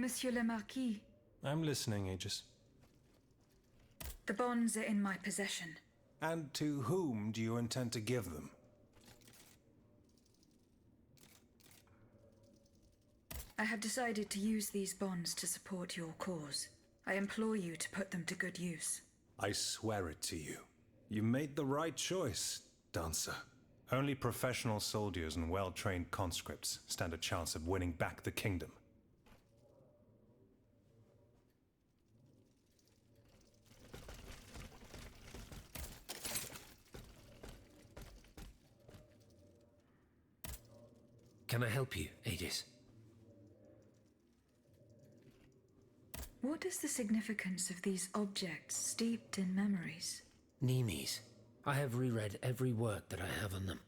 Monsieur le Marquis. I'm listening, Aegis. The bonds are in my possession. And to whom do you intend to give them? I have decided to use these bonds to support your cause. I implore you to put them to good use. I swear it to you. You made the right choice, Dancer. Only professional soldiers and well-trained conscripts stand a chance of winning back the kingdom. Can I help you, Aegis? What is the significance of these objects steeped in memories? Nemes. I have reread every work that I have on them.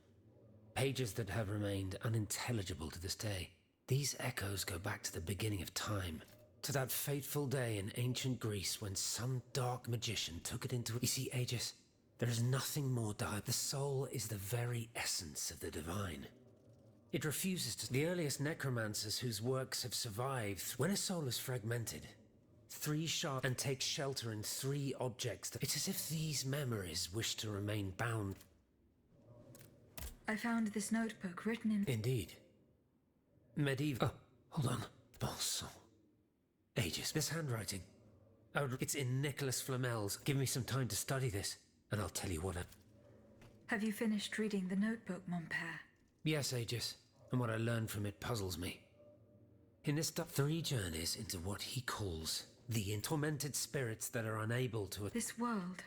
Pages that have remained unintelligible to this day. These echoes go back to the beginning of time. To that fateful day in ancient Greece when some dark magician took it into... You see, Aegis, there is nothing more dire. The soul is the very essence of the divine. It refuses to... The earliest necromancers whose works have survived... When a soul is fragmented, three shards and takes shelter in three objects. It's as if these memories wish to remain bound. I found this notebook written in... Indeed. Medieval... Oh, hold on. Bon sang. Aegis. This handwriting. Oh, it's in Nicholas Flamel's. Give me some time to study this, and I'll tell you what I... Have you finished reading the notebook, mon père? Yes, Aegis. And what I learned from it puzzles me. In this three journeys into what he calls the tormented spirits that are unable to... This world.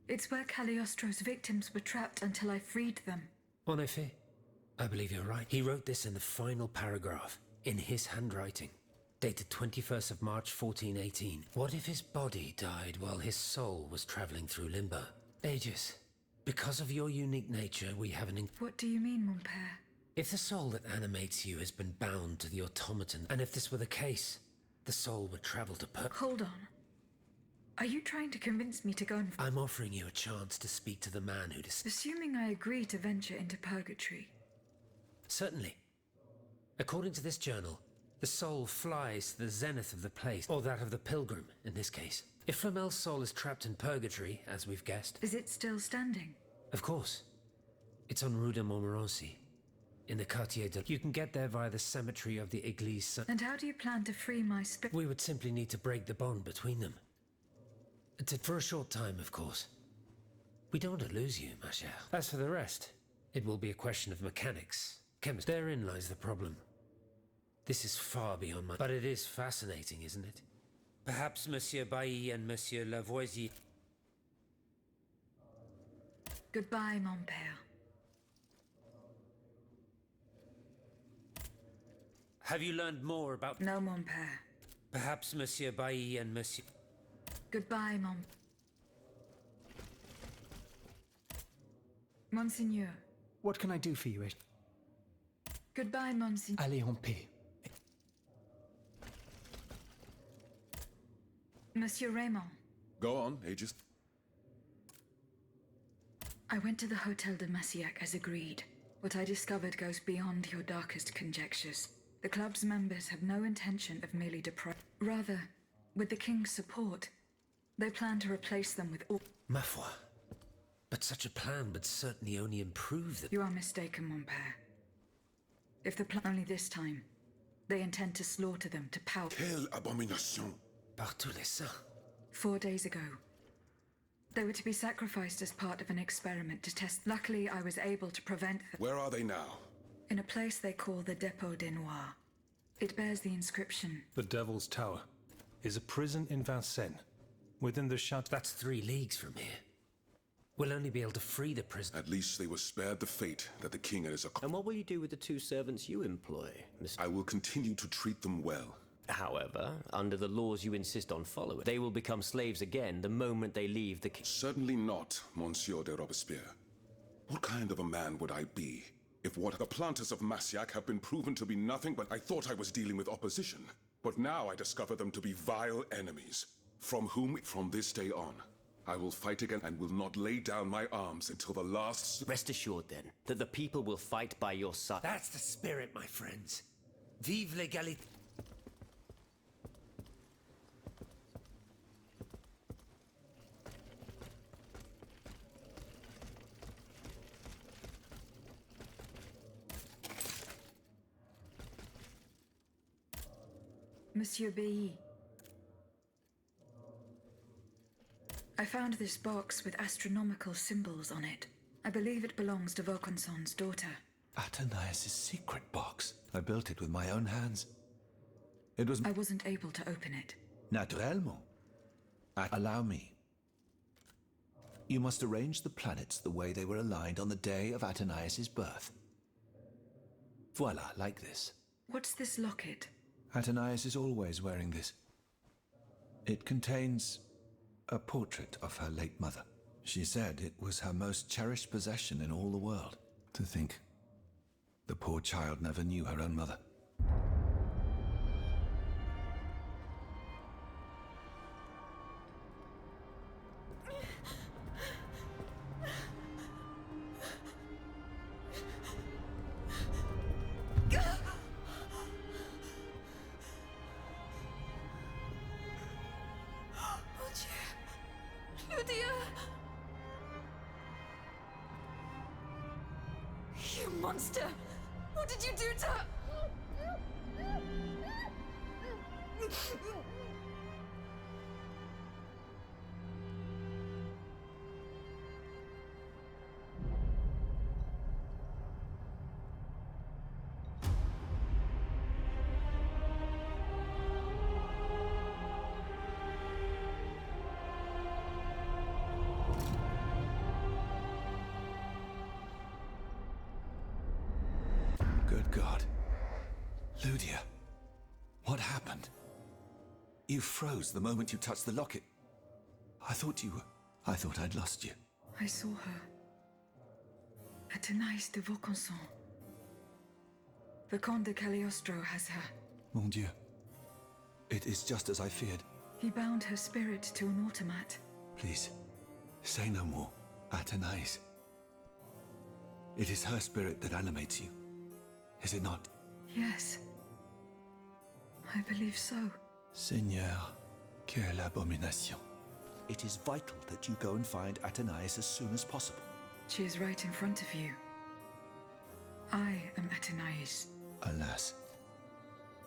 It's where Cagliostro's victims were trapped until I freed them. En effet. I believe you're right. He wrote this in the final paragraph, in his handwriting, dated 21st of March 1418. What if his body died while his soul was traveling through limbo? Aegis, because of your unique nature, we have an... What do you mean, mon père? If the soul that animates you has been bound to the automaton, and if this were the case, the soul would travel to Hold on. Are you trying to convince me to go and... I'm offering you a chance to speak to the man who... Assuming I agree to venture into purgatory. Certainly. According to this journal, the soul flies to the zenith of the place, or that of the pilgrim, in this case. If Flamel's soul is trapped in purgatory, as we've guessed... Is it still standing? Of course. It's on Rue de Montmorency, in the Quartier de... You can get there via the cemetery of the Église Saint... And how do you plan to free my spirit? We would simply need to break the bond between them. For a short time, of course. We don't want to lose you, ma chère. As for the rest, it will be a question of mechanics, chemistry. Therein lies the problem. This is far beyond my... But it is fascinating, isn't it? Perhaps Monsieur Bailly and Monsieur Lavoisier... Goodbye, mon père. Have you learned more about... No, mon père. Perhaps Monsieur Bailly and Monsieur... Goodbye, mon... Monseigneur. What can I do for you, Aegis? Goodbye, Monseigneur. Allez en paix. Monsieur Raymond. Go on, Aegis. I went to the Hotel de Massiac as agreed. What I discovered goes beyond your darkest conjectures. The club's members have no intention of merely Rather, with the king's support, they plan to replace them with all... Ma foi. But such a plan would certainly only improve the... You are mistaken, mon père. If the plan... Only this time, they intend to slaughter them to power... Quelle abomination! Par tous les saints. 4 days ago, they were to be sacrificed as part of an experiment to test... Luckily, I was able to prevent them. Where are they now? In a place they call the Dépôt des Noirs. It bears the inscription... The Devil's Tower is a prison in Vincennes, within the chateau... That's 3 leagues from here. We'll only be able to free the prisoner. At least they were spared the fate that the king and his... And what will you do with the 2 servants you employ, Mr. I will continue to treat them well. However, under the laws you insist on following, they will become slaves again the moment they leave the... Certainly not, Monsieur de Robespierre. What kind of a man would I be if what the planters of Massiac have been proven to be nothing but... I thought I was dealing with opposition, but now I discover them to be vile enemies, from this day on, I will fight again and will not lay down my arms until the last... Rest assured, then, that the people will fight by your side. That's the spirit, my friends. Vive l'égalité. Monsieur B. I found this box with astronomical symbols on it. I believe it belongs to Vaucanson's daughter. Athenais' secret box. I built it with my own hands. It was... I wasn't able to open it. Naturellement. Allow me. You must arrange the planets the way they were aligned on the day of Athenais' birth. Voila, like this. What's this locket? Athenais is always wearing this. It contains a portrait of her late mother. She said it was her most cherished possession in all the world. To think, the poor child never knew her own mother. You monster! What did you do to her? Good God. Ludia, what happened? You froze the moment you touched the locket. I thought I'd lost you. I saw her. Athenais de Vaucanson. The Comte de Cagliostro has her. Mon Dieu. It is just as I feared. He bound her spirit to an automat. Please, say no more. Athenais. It is her spirit that animates you. Is it not? Yes. I believe so. Seigneur, quelle abomination. It is vital that you go and find Athenais as soon as possible. She is right in front of you. I am Athenais. Alas,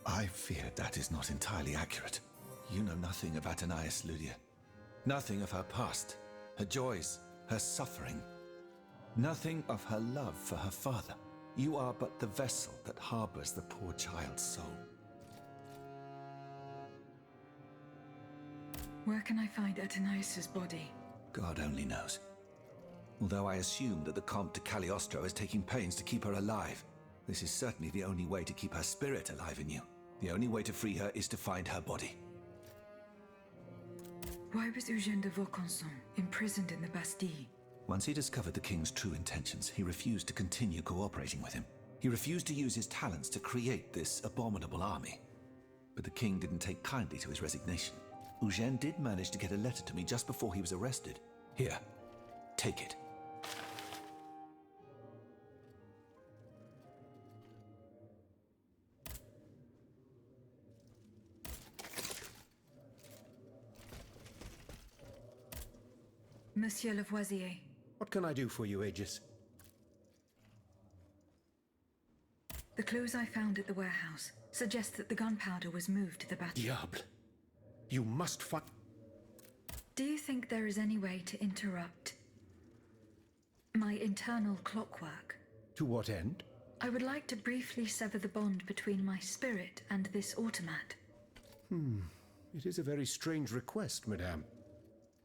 I fear that is not entirely accurate. You know nothing of Athenais, Ludia. Nothing of her past, her joys, her suffering. Nothing of her love for her father. You are but the vessel that harbors the poor child's soul. Where can I find Athenais' body? God only knows. Although I assume that the Comte de Cagliostro is taking pains to keep her alive, this is certainly the only way to keep her spirit alive in you. The only way to free her is to find her body. Why was Eugène de Vaucanson imprisoned in the Bastille? Once he discovered the king's true intentions, he refused to continue cooperating with him. He refused to use his talents to create this abominable army. But the king didn't take kindly to his resignation. Eugène did manage to get a letter to me just before he was arrested. Here, take it. Monsieur Lavoisier. What can I do for you, Aegis? The clues I found at the warehouse suggest that the gunpowder was moved to the battery. Diable! You must find... Do you think there is any way to interrupt my internal clockwork? To what end? I would like to briefly sever the bond between my spirit and this automat. It is a very strange request, madame.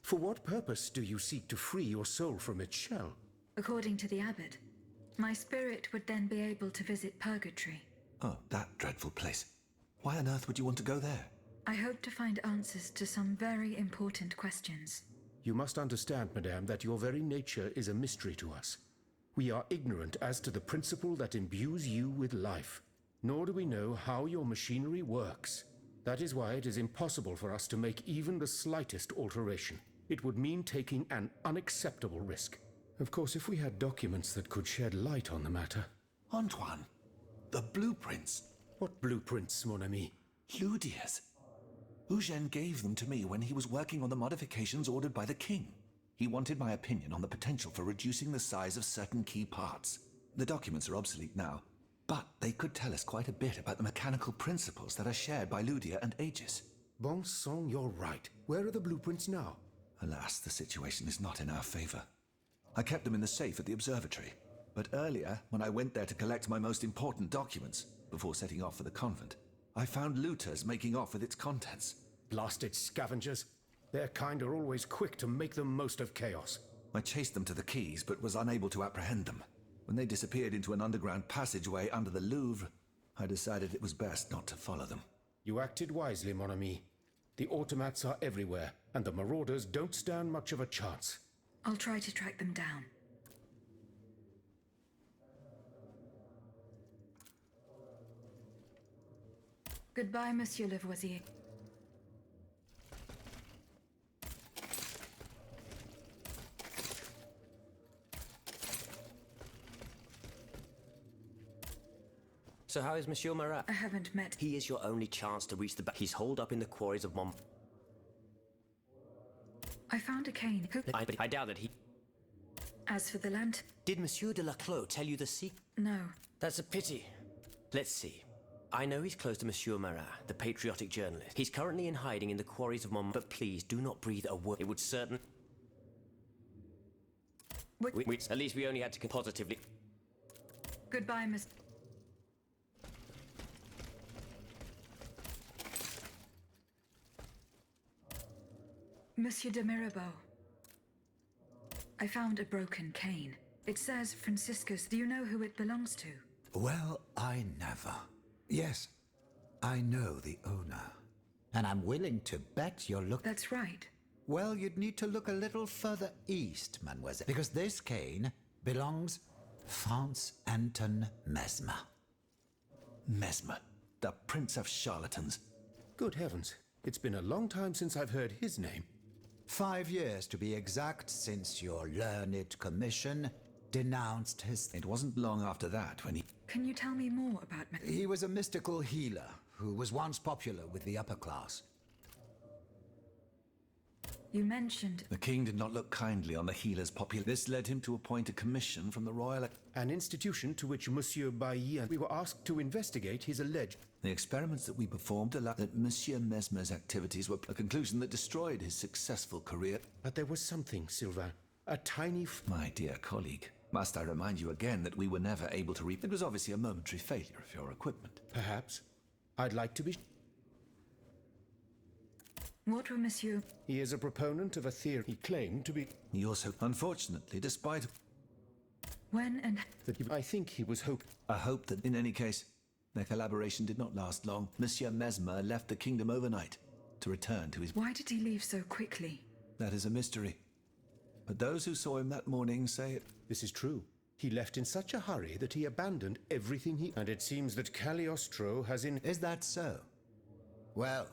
For what purpose do you seek to free your soul from its shell? According to the abbot, my spirit would then be able to visit purgatory. Oh, that dreadful place. Why on earth would you want to go there? I hope to find answers to some very important questions. You must understand, madame, that your very nature is a mystery to us. We are ignorant as to the principle that imbues you with life, nor do we know how your machinery works. That is why it is impossible for us to make even the slightest alteration. It would mean taking an unacceptable risk. Of course, if we had documents that could shed light on the matter. Antoine, the blueprints. What blueprints, mon ami? Ludia's. Eugène gave them to me when he was working on the modifications ordered by the king. He wanted my opinion on the potential for reducing the size of certain key parts. The documents are obsolete now, But they could tell us quite a bit about the mechanical principles that are shared by Ludia and Aegis. Bon sang, you're right. Where are the blueprints now? Alas, the situation is not in our favor. I kept them in the safe at the observatory. But earlier, when I went there to collect my most important documents, before setting off for the convent, I found looters making off with its contents. Blasted scavengers. Their kind are always quick to make the most of chaos. I chased them to the keys, but was unable to apprehend them. When they disappeared into an underground passageway under the Louvre, I decided it was best not to follow them. You acted wisely, mon ami. The automats are everywhere, and the marauders don't stand much of a chance. I'll try to track them down. Goodbye, Monsieur Lavoisier. So how is Monsieur Marat? I haven't met. He is your only chance to reach the back. He's holed up in the quarries of Montmartre. I found a cane. I doubt that he... As for the land... Did Monsieur de Laclos tell you the secret? No. That's a pity. Let's see. I know he's close to Monsieur Marat, the patriotic journalist. He's currently in hiding in the quarries of Montmartre, but please do not breathe a word. It would certain... At least we only had to positively... Goodbye, Miss... Monsieur de Mirabeau. I found a broken cane. It says Franciscus. Do you know who it belongs to? Well, I never. Yes, I know the owner. And I'm willing to bet you're looking... That's right. Well, you'd need to look a little further east, mademoiselle. Because this cane belongs Franz Anton Mesmer. Mesmer, the prince of charlatans. Good heavens. It's been a long time since I've heard his name. 5 years, to be exact, since your learned commission denounced his... It wasn't long after that when he... Can you tell me more about... He was a mystical healer who was once popular with the upper class. You mentioned... The king did not look kindly on the healer's popularity. This led him to appoint a commission from the royal... An institution to which Monsieur Bailly and we were asked to investigate his alleged... The experiments that we performed allowed that Monsieur Mesmer's activities were a conclusion that destroyed his successful career. But there was something, Sylvain. A tiny... My dear colleague, must I remind you again that we were never able to It was obviously a momentary failure of your equipment. Perhaps. I'd like to be... What were Monsieur... He is a proponent of a theory he claimed to be... He also, unfortunately, despite... When and... I think he was I hope that, in any case, their collaboration did not last long. Monsieur Mesmer left the kingdom overnight to return to his... Why did he leave so quickly? That is a mystery. But those who saw him that morning say it... This is true. He left in such a hurry that he abandoned everything he... And it seems that Cagliostro has in... Is that so? Well,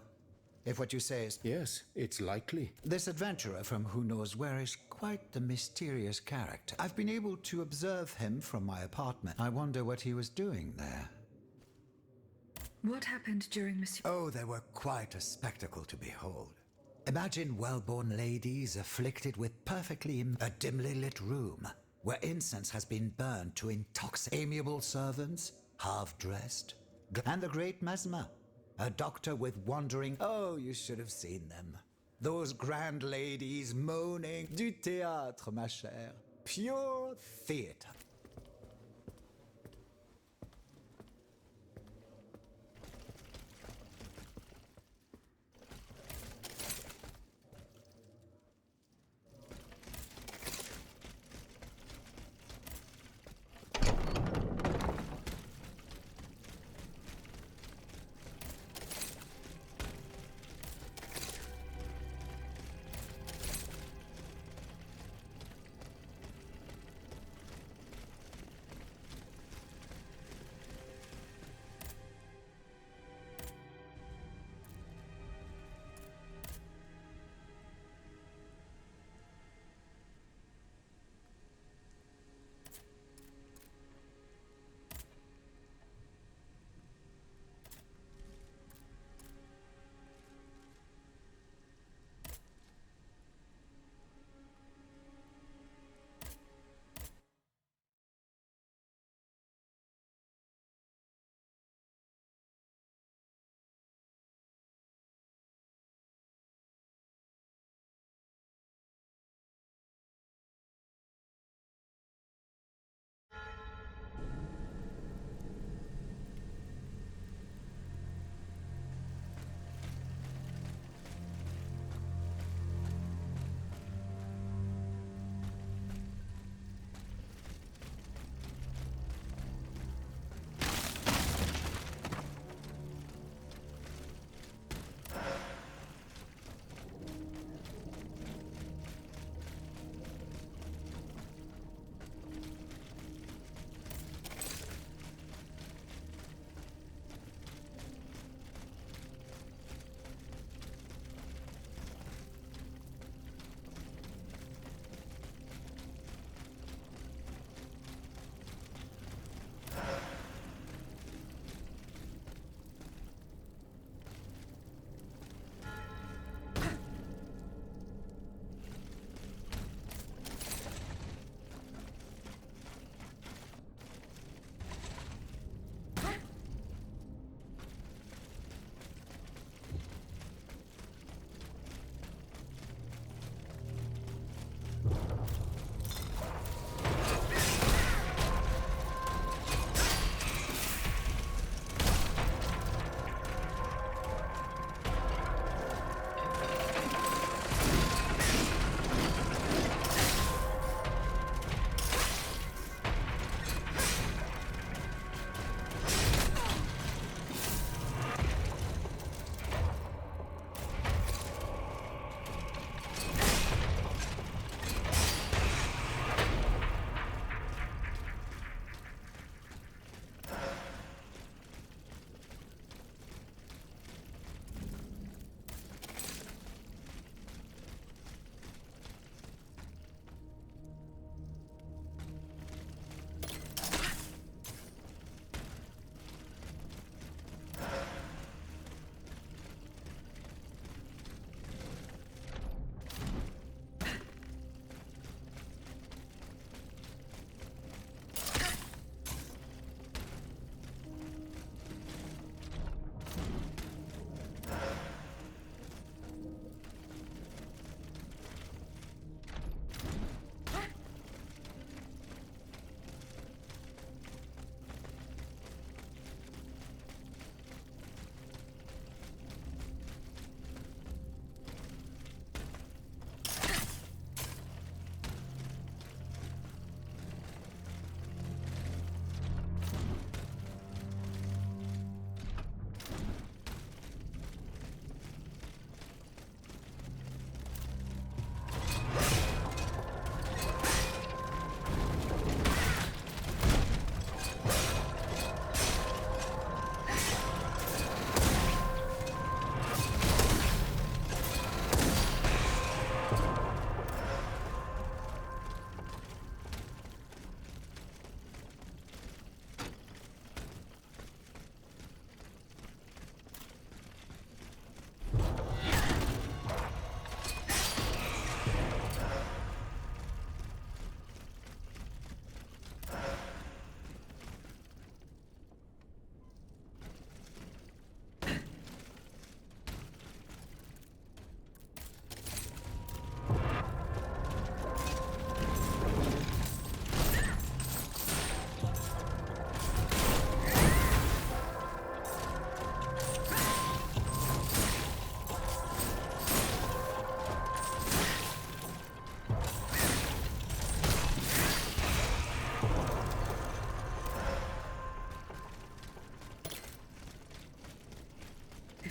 if what you say is... Yes, it's likely. This adventurer from who knows where is quite the mysterious character. I've been able to observe him from my apartment. I wonder what he was doing there. What happened during Monsieur... Oh, they were quite a spectacle to behold. Imagine well-born ladies afflicted with a dimly lit room, where incense has been burned to intoxicate amiable servants, half-dressed, and the great Mesmer, a doctor with wandering... Oh, you should have seen them. Those grand ladies moaning, du théâtre, ma chère, pure theatre.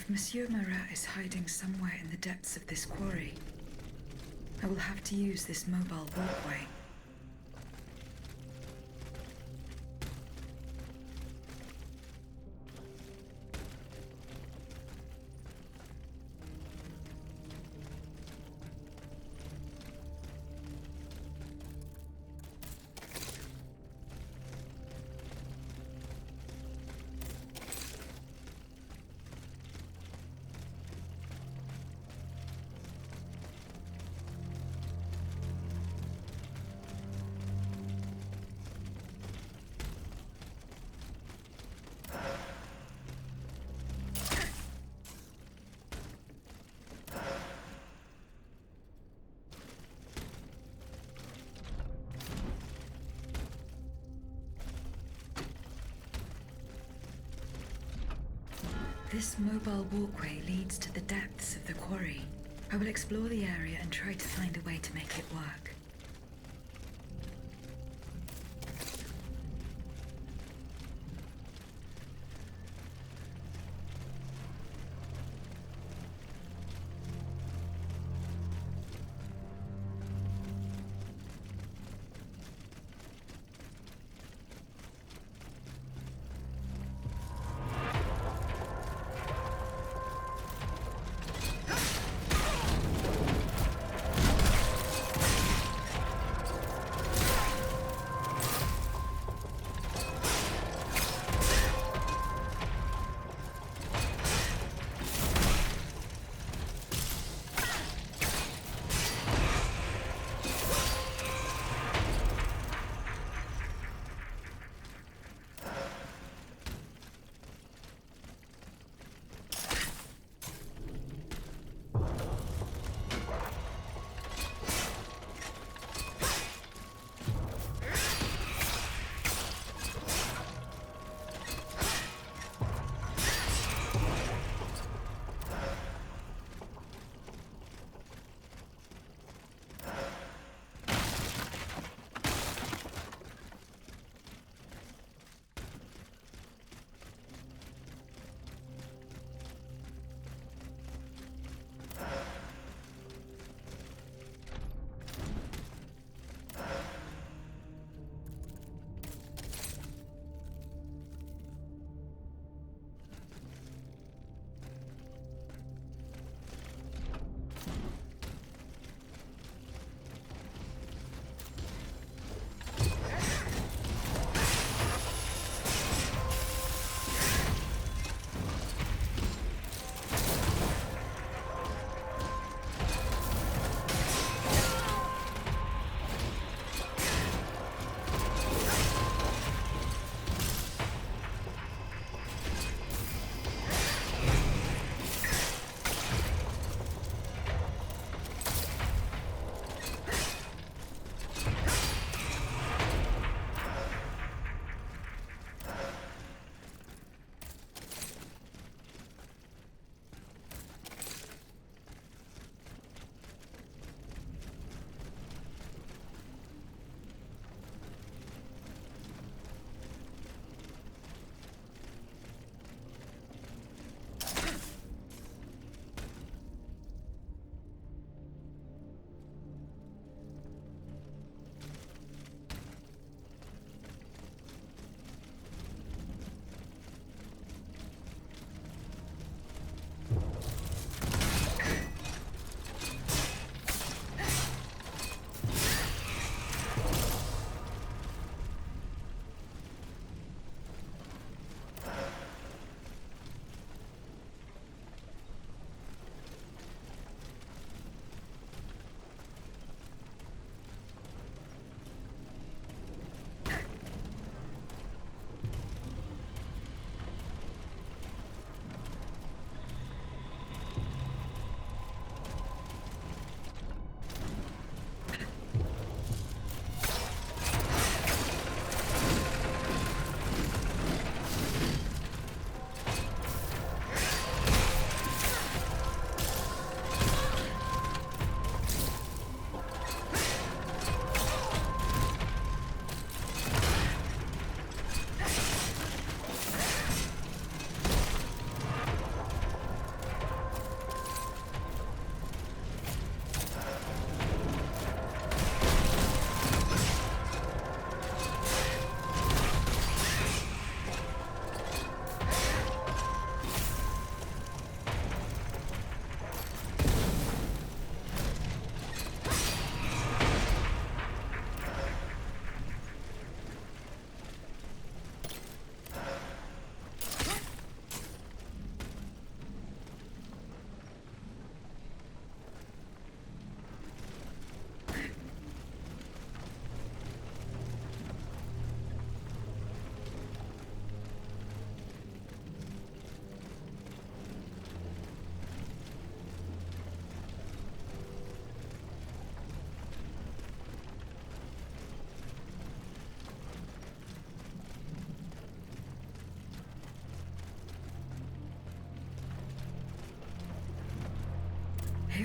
If Monsieur Marat is hiding somewhere in the depths of this quarry, I will have to use this mobile walkway. This mobile walkway leads to the depths of the quarry. I will explore the area and try to find a way to make it work.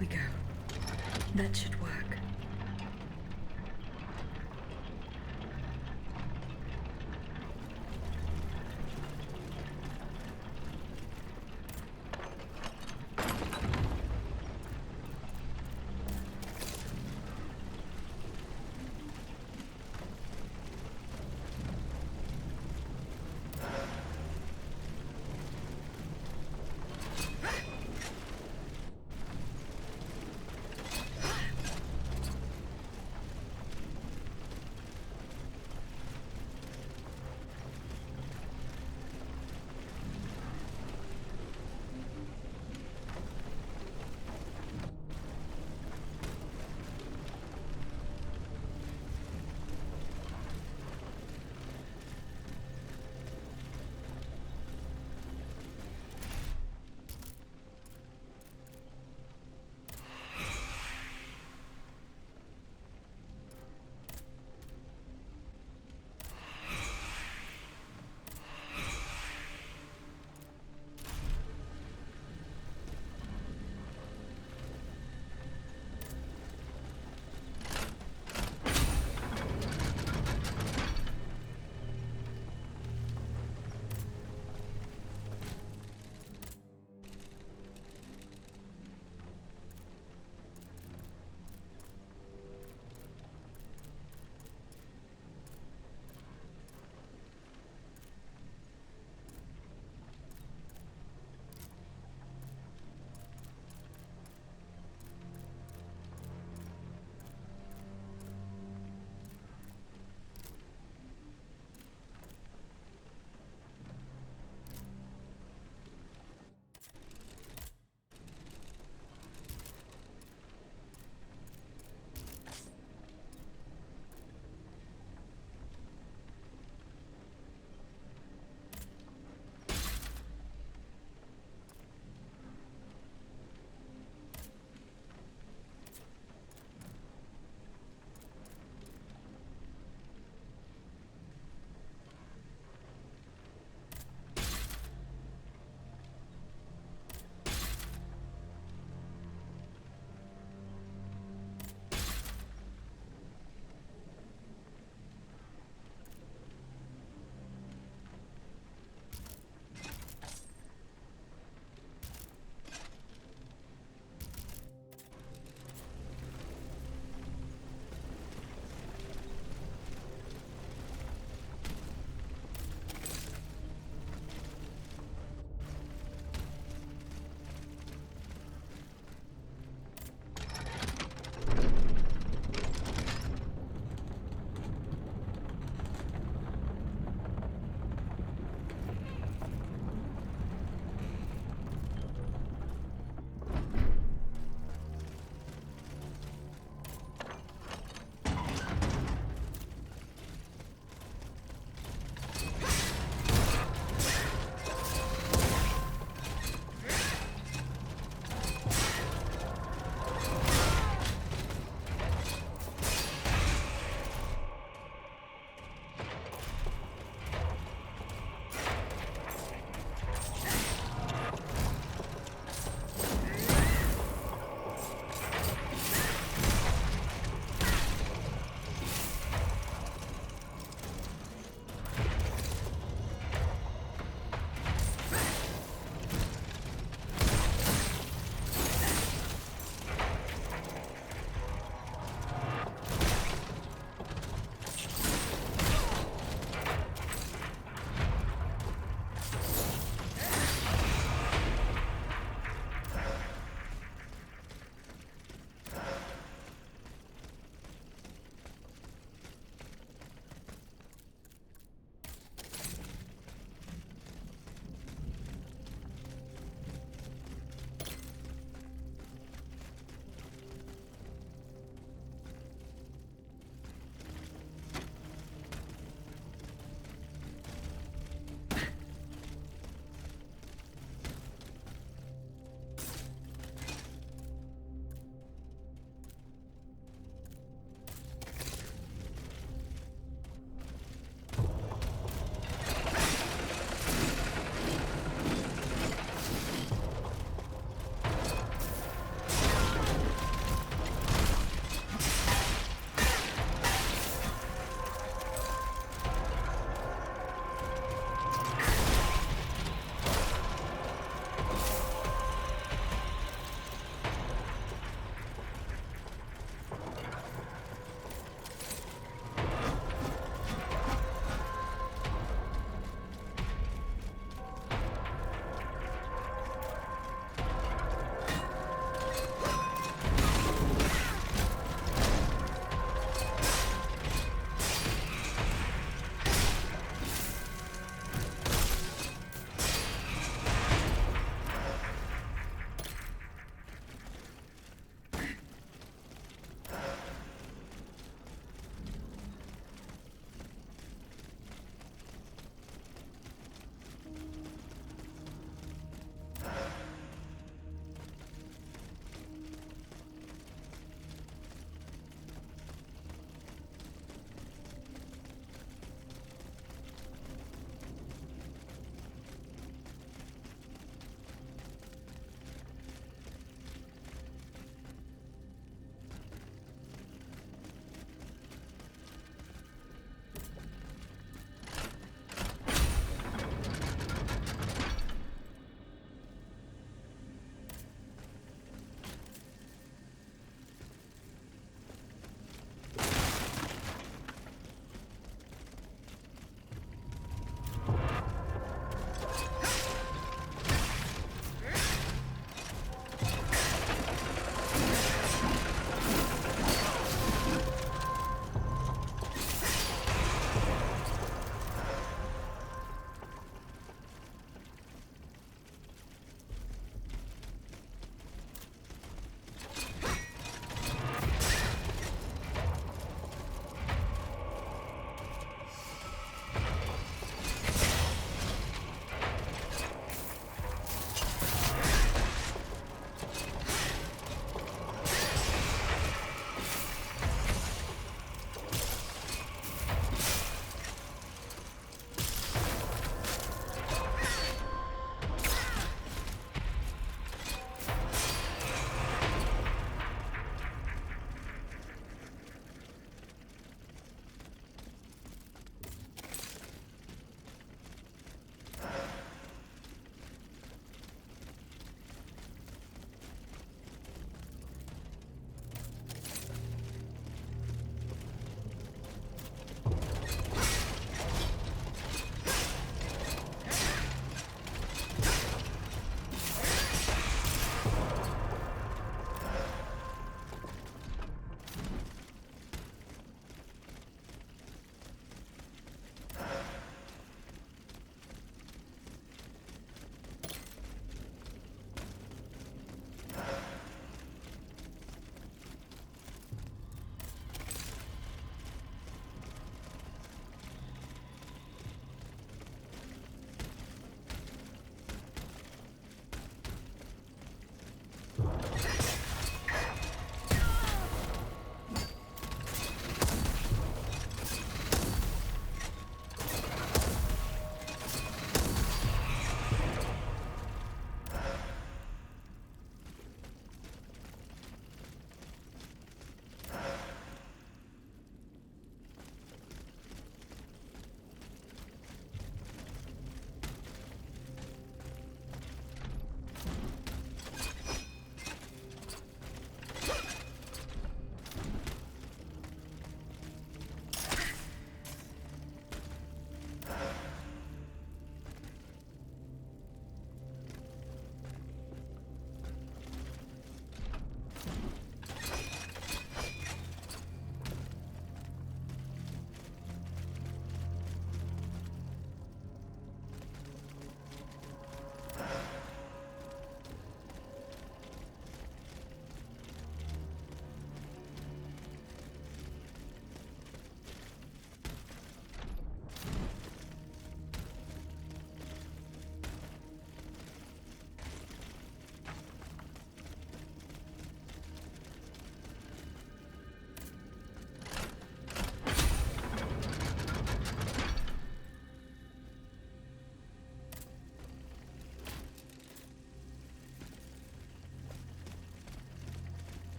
we go. That should work.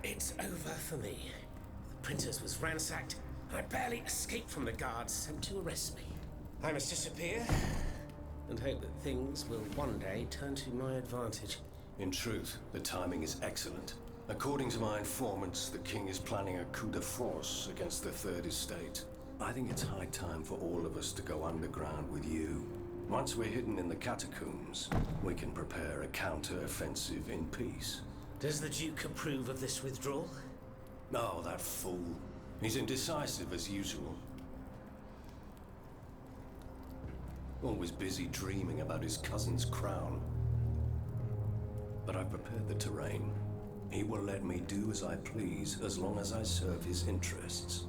It's over for me. The printer's was ransacked. I barely escaped from the guards sent to arrest me. I must disappear and hope that things will one day turn to my advantage. In truth, the timing is excellent. According to my informants, the king is planning a coup de force against the Third Estate. I think it's high time for all of us to go underground with you. Once we're hidden in the catacombs, we can prepare a counter-offensive in peace. Does the Duke approve of this withdrawal? Oh, that fool. He's indecisive as usual. Always busy dreaming about his cousin's crown. But I've prepared the terrain. He will let me do as I please as long as I serve his interests.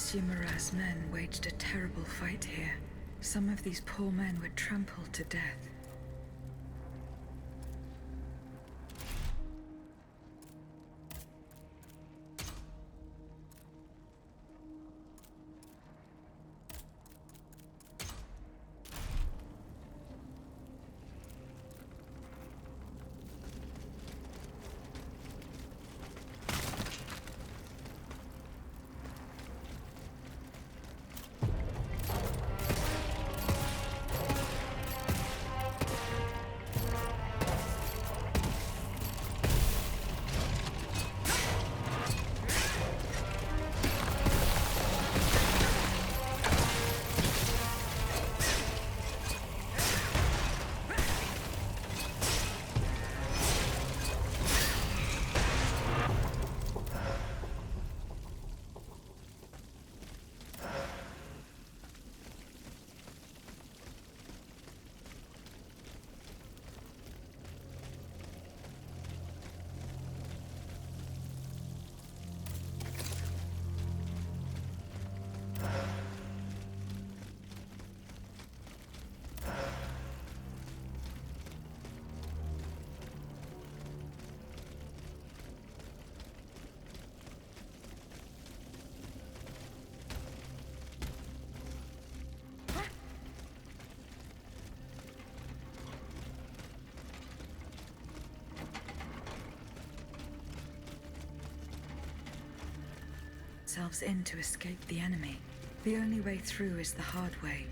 Monsieur Marat's men waged a terrible fight here. Some of these poor men were trampled to death. Themselves in to escape the enemy. The only way through is the hard way.